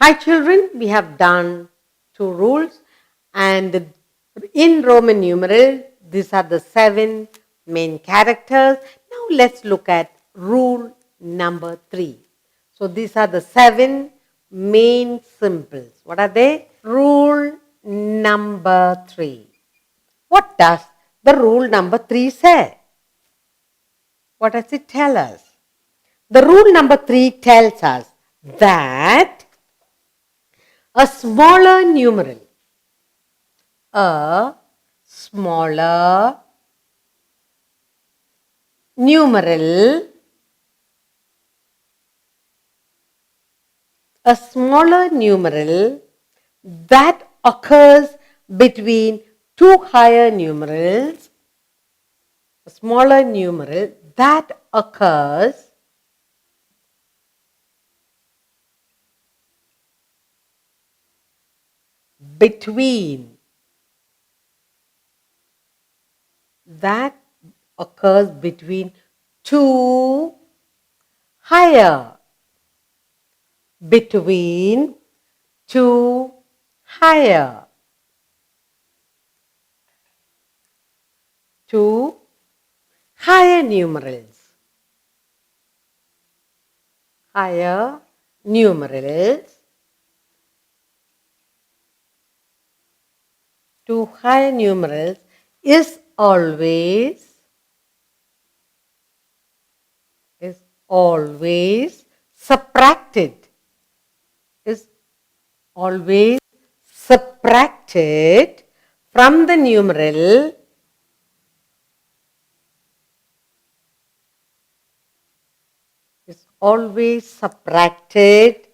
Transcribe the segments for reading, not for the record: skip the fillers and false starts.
Hi children, we have done two rules, and in Roman numeral these are the 7 main characters. Now let's look at rule number 3. So these are the 7 main symbols. What are they? Rule number 3. What does the rule number 3 say? What does it tell us? The rule number 3 tells us that a smaller numeral, a smaller numeral, a smaller numeral that occurs between two higher numerals, a smaller numeral that occurs between that occurs between two higher, between two higher, two higher numerals, higher numerals, two higher numerals is always subtracted, is always subtracted from the numeral is always subtracted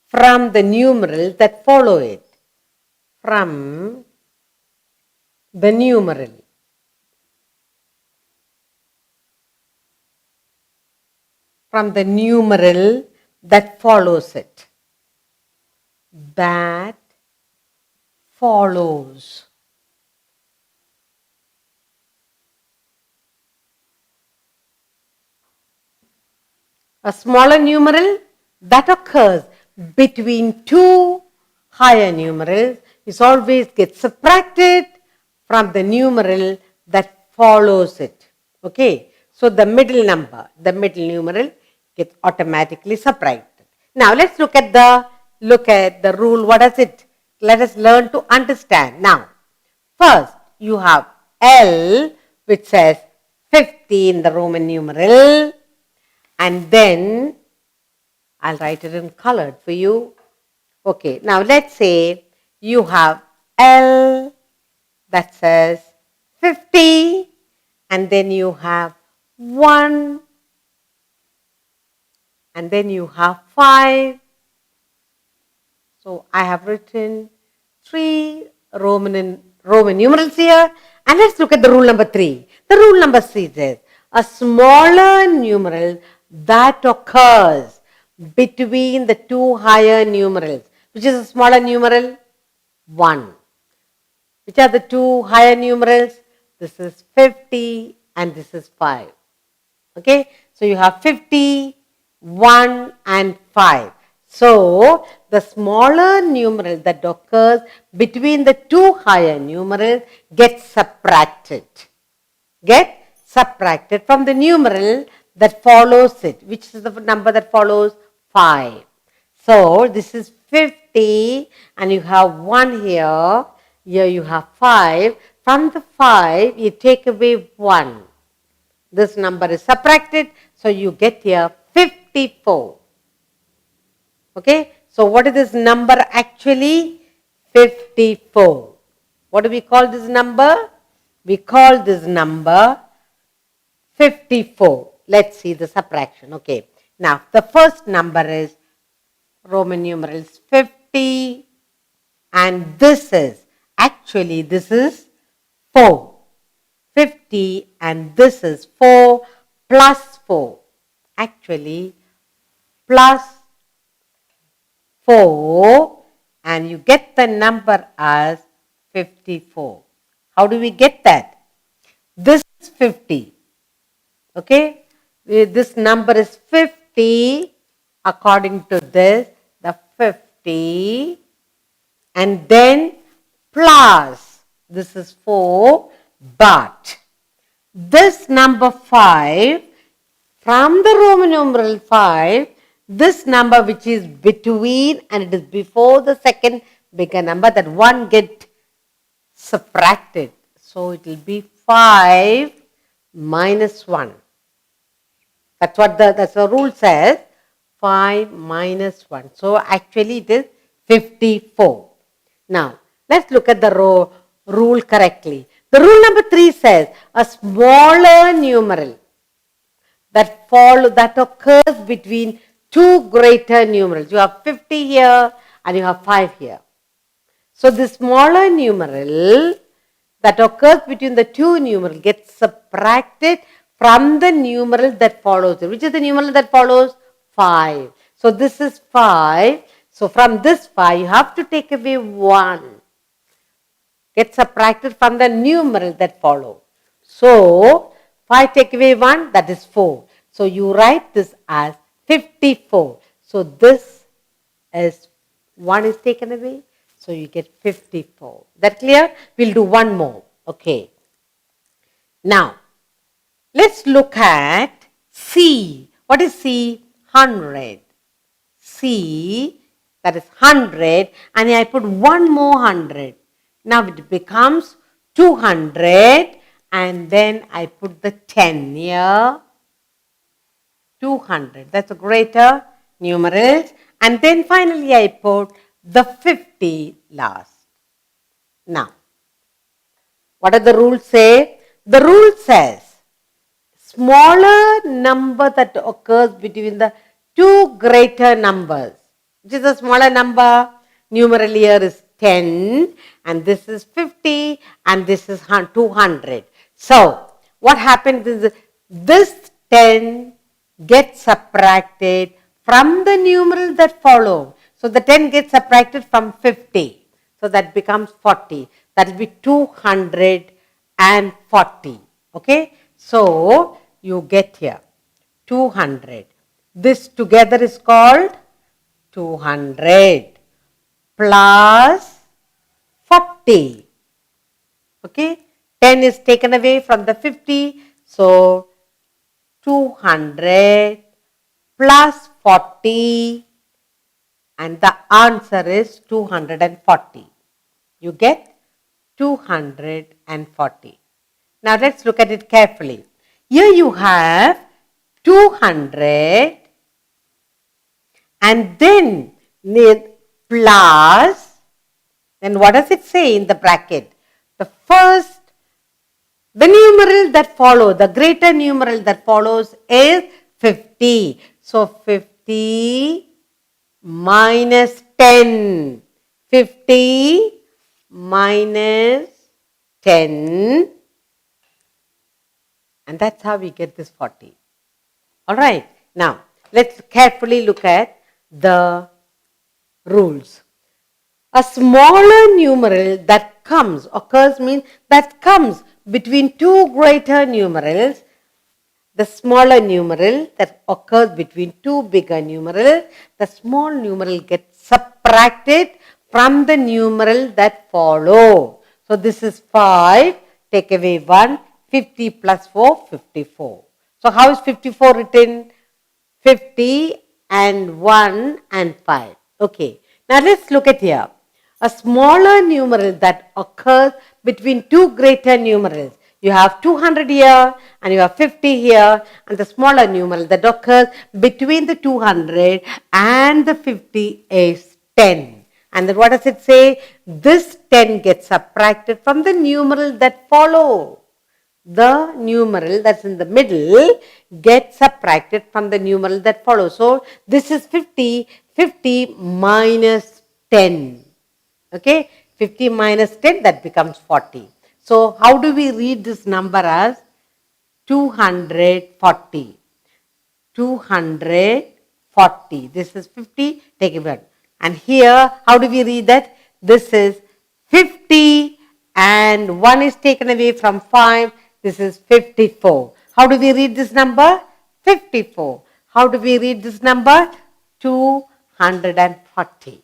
from the numerals that follow it, from the numeral, from the numeral that follows it, that follows. A smaller numeral that occurs between two higher numerals is always gets subtracted from the numeral that follows it. Okay, so the middle number, the middle numeral gets automatically subtracted. Now let's look at the rule. What is it? Let us learn to understand. Now, first you have L, which says 50 in the Roman numeral. And then I'll write it in colored for you. Okay, now let's say you have L that says 50, and then you have 1, and then you have 5. So I have written 3 Roman numerals here. And let's look at the rule number 3. The rule number 3 says a smaller numeral that occurs between the two higher numerals. Which is a smaller numeral? 1. Which are the two higher numerals? This is 50 and this is 5. Okay, so you have 50, 1 and 5. So the smaller numeral that occurs between the two higher numerals gets subtracted. From the numeral that follows it. Which is the number that follows? 5. So this is 50 and you have 1 here. Here you have 5. From the 5 you take away 1. This number is subtracted, so you get here 54. Okay, so what is this number actually? 54. What do we call this number? We call this number 54. Let's see the subtraction. Okay, now the first number is Roman numerals 50, and this is 4. 50 and this is 4 plus 4. Actually, plus 4, and you get the number as 54. How do we get that? This is 50. Okay, this number is 50 according to this, the 50. 50 and then plus, this is 4, but this number 5, from the Roman numeral 5, this number which is between and it is before the second bigger number, that one get subtracted. So it will be 5 minus 1. That's what the rule says, 5 minus 1. So actually it is 54. Now, let's look at the rule correctly. The rule number 3 says a smaller numeral that occurs between two greater numerals. You have 50 here and you have 5 here. So the smaller numeral that occurs between the two numerals gets subtracted from the numeral that follows it. Which is the numeral that follows? 5. So this is 5. So from this 5 you have to take away 1. Get subtracted from the numeral that follows. So 5 take away 1, that is 4. So you write this as 54. So this is 1 is taken away. So you get 54. That clear? We'll do one more. Okay. Now, let's look at C. What is C? 100. C, that is 100, and I put one more 100. Now it becomes 200, and then I put the 10 here. 200. That's a greater numeral. And then finally I put the 50 last. Now, what does the rule say? The rule says smaller number that occurs between the two greater numbers. Which is a smaller number? Numeral here is 10 and this is 50 and this is 200. So, what happens is this 10 gets subtracted from the numeral that follow. So the 10 gets subtracted from 50. So that becomes 40. That will be 240. Okay. So you get here 200. This together is called 200 plus 40. Okay. 10 is taken away from the 50. So 200 plus 40 and the answer is 240. You get 240. Now let's look at it carefully. Here you have 200 and then plus, then what does it say in the bracket? The numeral that follows, the greater numeral that follows is 50. So 50 minus 10. 50 minus 10. And that's how we get this 40. Alright. Now, let's carefully look at the rules. A smaller numeral that occurs means that comes between two greater numerals. The smaller numeral that occurs between two bigger numerals, the small numeral gets subtracted from the numeral that follow. So this is 5, take away 1, 50 plus 4, 54. So how is 54 written? 50 and 1 and 5. Okay. Now let's look at here. A smaller numeral that occurs between two greater numerals. You have 200 here and you have 50 here, and the smaller numeral that occurs between the 200 and the 50 is 10. And then what does it say? This 10 gets subtracted from the numeral that follow. The numeral that's in the middle gets subtracted from the numeral that follows. So this is 50, 50 minus 10. Okay, 50 minus 10, that becomes 40. So how do we read this number as 240? 240. This is 50, take it back. And here, how do we read that? This is 50 and 1 is taken away from 5. This is 54. How do we read this number? 54. How do we read this number? 240.